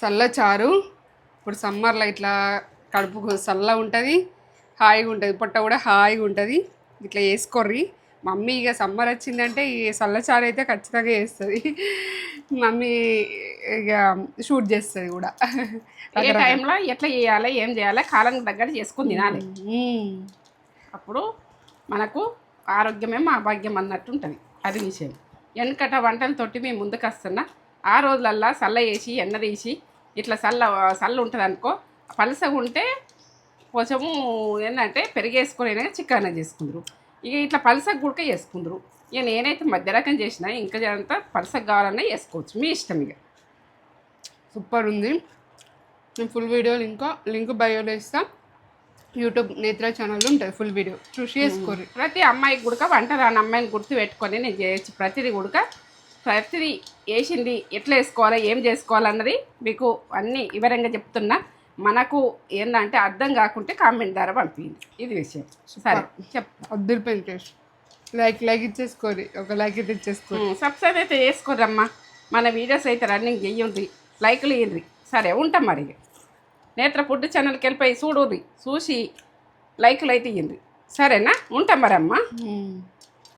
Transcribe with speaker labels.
Speaker 1: చల్ల చారు. ఇప్పుడు సమ్మర్లో ఇట్లా కడుపుకు చల్ల ఉంటుంది, హాయిగా ఉంటుంది, పొట్ట కూడా హాయిగా ఉంటుంది. ఇట్లా వేసుకోర్రి. మమ్మీ ఇక సమ్మర్ వచ్చిందంటే ఈ చల్ల చారు అయితే ఖచ్చితంగా చేస్తుంది. మమ్మీ ఇక షూట్ చేస్తుంది కూడా.
Speaker 2: ఏ టైంలో ఎట్లా చేయాలి, ఏం చేయాలి, కాలానికి తగ్గట్టు చేసుకుని తినాలి. అప్పుడు మనకు ఆరోగ్యమే మా భాగ్యం అన్నట్టు ఉంటుంది. అది విషయం. వెనకట వంటలతోటి మేము ముందుకు వస్తున్నా. ఆ రోజులల్లా చల్ల వేసి ఎన్న తీసి ఇట్లా చల్ల ఉంటుంది అనుకో, పలసగా ఉంటే కొంచెము ఏంటంటే పెరిగేసుకొని చికెన్ చేసుకుందరు. ఇక ఇట్లా పలసగా గుడక చేసుకుందరు. ఇక నేనైతే మధ్య రకం చేసిన, ఇంకా అంతా పలసగా కావాలన్నా వేసుకోవచ్చు, మీ ఇష్టం. ఇక
Speaker 1: సూపర్ ఉంది. నేను ఫుల్ వీడియో లింక్ బయోలో ఇస్తా. యూట్యూబ్ నేత్ర ఛానల్లో ఉంటుంది ఫుల్ వీడియో, చూసి చేసుకోరు.
Speaker 2: ప్రతి అమ్మాయికి గుడక వంట రాని అమ్మాయిని గుర్తు పెట్టుకొని నేను చేయొచ్చు. ప్రతిదీ గుడక ప్రతిదీ వేసింది ఎట్లా వేసుకోవాలి, ఏం చేసుకోవాలన్నది మీకు అన్నీ వివరంగా చెప్తున్నా. మనకు ఏంటంటే అర్థం కాకుంటే కామెంట్ ద్వారా పంపింది. ఇది విషయం. సరే
Speaker 1: అద్దరిపోయింది టేస్ట్. లైక్ ఇచ్చేసుకోరు, ఒక లైక్ అయితే ఇచ్చేసుకోరు.
Speaker 2: సబ్స్క్రైబ్ అయితే చేసుకోరమ్మా. మన వీడియోస్ అయితే రన్నింగ్ చెయ్యండి, లైక్లు ఇయ్యండి. సరే ఉంటాం మరి. నేత్ర ఫుడ్ ఛానల్కి వెళ్ళిపోయి చూడుర్రి, చూసి లైక్లు అయితే ఇయ్యండి. సరేనా? ఉంటాం మరి అమ్మ.